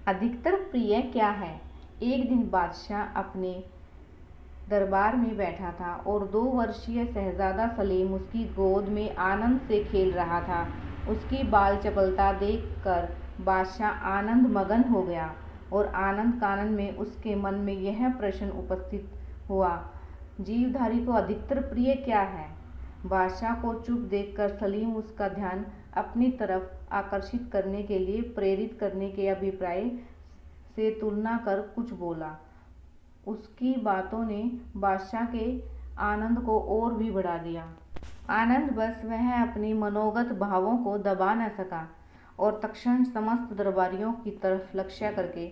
अधिकतर प्रिय क्या है। एक दिन बादशाह अपने दरबार में बैठा था और 2 वर्षीय शहजादा सलीम उसकी गोद में आनंद से खेल रहा था। उसकी बाल चपलता देखकर बादशाह आनंद मगन हो गया और आनंद कानन में उसके मन में यह प्रश्न उपस्थित हुआ, जीवधारी को अधिकतर प्रिय क्या है। बादशाह को चुप देखकर सलीम उसका ध्यान अपनी तरफ आकर्षित करने के लिए प्रेरित करने के अभिप्राय से तुलना कर कुछ बोला। उसकी बातों ने बादशाह के आनंद को और भी बढ़ा दिया। आनंद बस वह अपनी मनोगत भावों को दबा न सका और तत्क्षण समस्त दरबारियों की तरफ लक्ष्य करके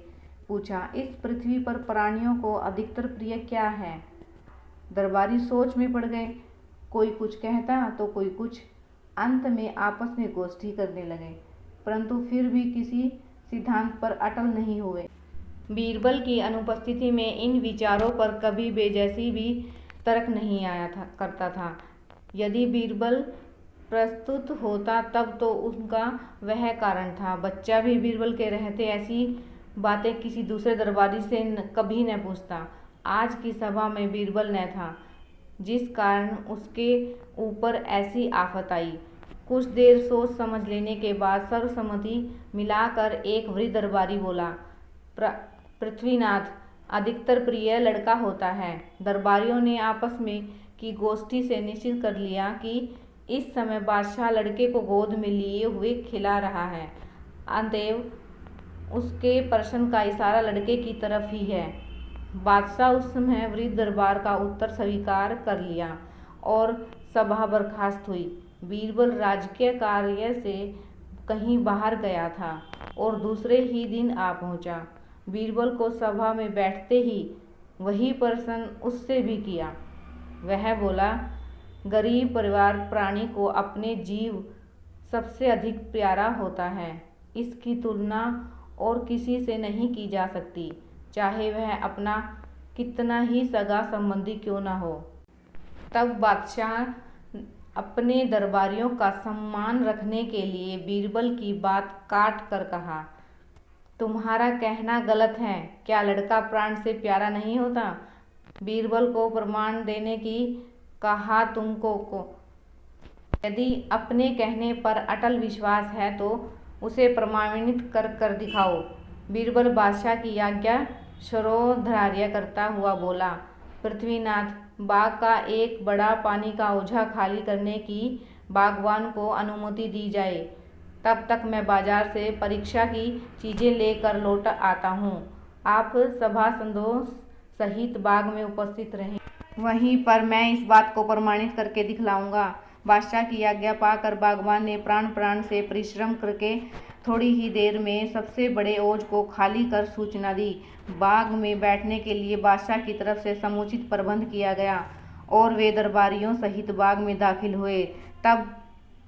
पूछा, इस पृथ्वी पर प्राणियों को अधिकतर प्रिय क्या है। दरबारी सोच में पड़ गए, कोई कुछ कहता तो कोई कुछ। अंत में आपस में गोष्ठी करने लगे, परंतु फिर भी किसी सिद्धांत पर अटल नहीं हुए। बीरबल की अनुपस्थिति में इन विचारों पर कभी बेजैसी भी तर्क नहीं आया करता था। यदि बीरबल प्रस्तुत होता तब तो उनका वह कारण था। बच्चा भी बीरबल के रहते ऐसी बातें किसी दूसरे दरबारी से कभी न पूछता। आज की सभा में बीरबल न था, जिस कारण उसके ऊपर ऐसी आफत आई। कुछ देर सोच समझ लेने के बाद सर्वसम्मति मिलाकर एक वृद्ध दरबारी बोला, पृथ्वीनाथ अधिकतर प्रिय लड़का होता है। दरबारियों ने आपस में की गोष्ठी से निश्चित कर लिया कि इस समय बादशाह लड़के को गोद में लिए हुए खिला रहा है, अतएव उसके प्रश्न का इशारा लड़के की तरफ ही है। बादशाह उस समय वृद्ध दरबार का उत्तर स्वीकार कर लिया और सभा बर्खास्त हुई। बीरबल राजकीय कार्य से कहीं बाहर गया था और दूसरे ही दिन आ पहुंचा। बीरबल को सभा में बैठते ही वही प्रश्न उससे भी किया। वह बोला, गरीब परिवार प्राणी को अपने जीव सबसे अधिक प्यारा होता है। इसकी तुलना और किसी से नहीं की जा सकती, चाहे वह अपना कितना ही सगा संबंधी क्यों न हो। तब बादशाह अपने दरबारियों का सम्मान रखने के लिए बीरबल की बात काट कर कहा, तुम्हारा कहना गलत है। क्या लड़का प्राण से प्यारा नहीं होता। बीरबल को प्रमाण देने की कहा तुमको को। यदि अपने कहने पर अटल विश्वास है तो उसे प्रमाणित कर दिखाओ। बीरबल बादशाह की आज्ञा शिरोधार्य करता हुआ बोला, पृथ्वीनाथ बाग का एक बड़ा पानी का ओझा खाली करने की बागवान को अनुमति दी जाए, तब तक मैं बाजार से परीक्षा की चीजें लेकर लौट आता हूँ। आप सभासदों सहित बाग में उपस्थित रहें, वहीं पर मैं इस बात को प्रमाणित करके दिखलाऊंगा। बादशाह की आज्ञा पाकर बागवान ने प्राण से परिश्रम करके थोड़ी ही देर में सबसे बड़े ओझ को खाली कर सूचना दी। बाग में बैठने के लिए बादशाह की तरफ से समुचित प्रबंध किया गया और वे दरबारियों सहित बाग में दाखिल हुए। तब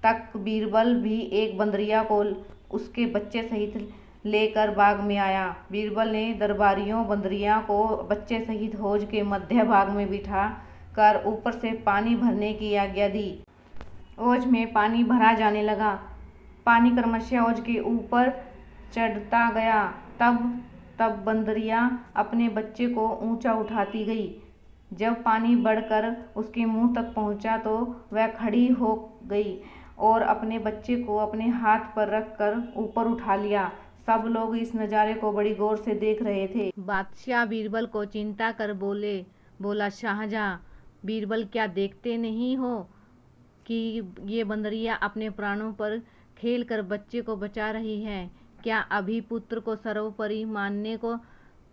तक बीरबल भी एक बंदरिया को उसके बच्चे सहित लेकर बाग में आया। बीरबल ने दरबारियों बंदरिया को बच्चे सहित हौज के मध्य भाग में बिठा कर ऊपर से पानी भरने की आज्ञा दी। हौज में पानी भरा जाने लगा। पानी क्रमशः हौज के ऊपर चढ़ता गया। तब बंदरिया अपने बच्चे को ऊंचा उठाती गई। जब पानी बढ़कर उसके मुंह तक पहुंचा तो वह खड़ी हो गई और अपने बच्चे को अपने हाथ पर रखकर ऊपर उठा लिया। सब लोग इस नज़ारे को बड़ी गौर से देख रहे थे। बादशाह बीरबल को चिंता कर बोला, शाहजहां बीरबल, क्या देखते नहीं हो कि ये बंदरिया अपने प्राणों पर खेल कर बच्चे को बचा रही है। क्या अभी पुत्र को सर्वोपरि मानने को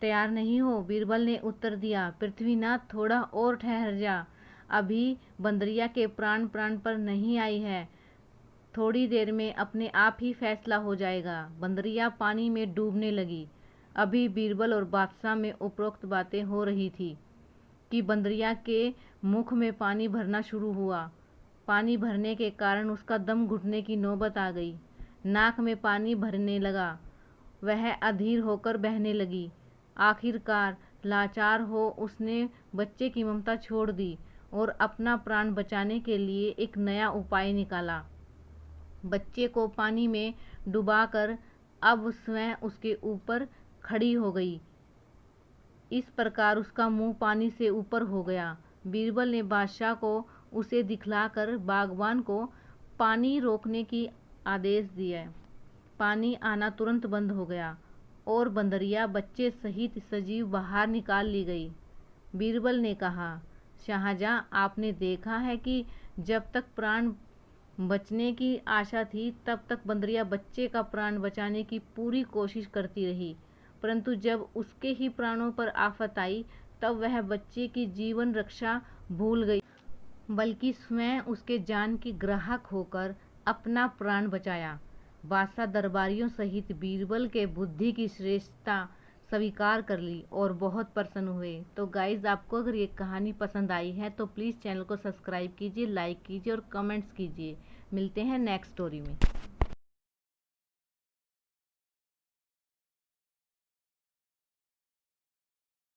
तैयार नहीं हो। बीरबल ने उत्तर दिया, पृथ्वीनाथ थोड़ा और ठहर जा, अभी बंदरिया के प्राण पर नहीं आई है। थोड़ी देर में अपने आप ही फैसला हो जाएगा। बंदरिया पानी में डूबने लगी। अभी बीरबल और बादशाह में उपरोक्त बातें हो रही थी कि बंदरिया के मुख में पानी भरना शुरू हुआ। पानी भरने के कारण उसका दम घुटने की नौबत आ गई। नाक में पानी भरने लगा। वह अधीर होकर बहने लगी। आखिरकार लाचार हो उसने बच्चे की ममता छोड़ दी और अपना प्राण बचाने के लिए एक नया उपाय निकाला। बच्चे को पानी में डुबाकर अब स्वयं उसके ऊपर खड़ी हो गई। इस प्रकार उसका मुंह पानी से ऊपर हो गया। बीरबल ने बादशाह को उसे दिखलाकर बागबान को पानी रोकने की आदेश दिया। पानी आना तुरंत बंद हो गया और बंदरिया बच्चे सहित सजीव बाहर निकाल ली गई। बीरबल ने कहा, शाहजहां, आपने देखा है कि जब तक प्राण बचने की आशा थी तब तक बंदरिया बच्चे का प्राण बचाने की पूरी कोशिश करती रही, परंतु जब उसके ही प्राणों पर आफत आई तब वह बच्चे की जीवन रक्षा भूल गई, बल्कि स्वयं उसके जान की ग्राहक होकर अपना प्राण बचाया। बादशाह दरबारियों सहित बीरबल के बुद्धि की श्रेष्ठता स्वीकार कर ली और बहुत प्रसन्न हुए। तो गाइज, आपको अगर ये कहानी पसंद आई है तो प्लीज़ चैनल को सब्सक्राइब कीजिए, लाइक कीजिए और कमेंट्स कीजिए। मिलते हैं नेक्स्ट स्टोरी में।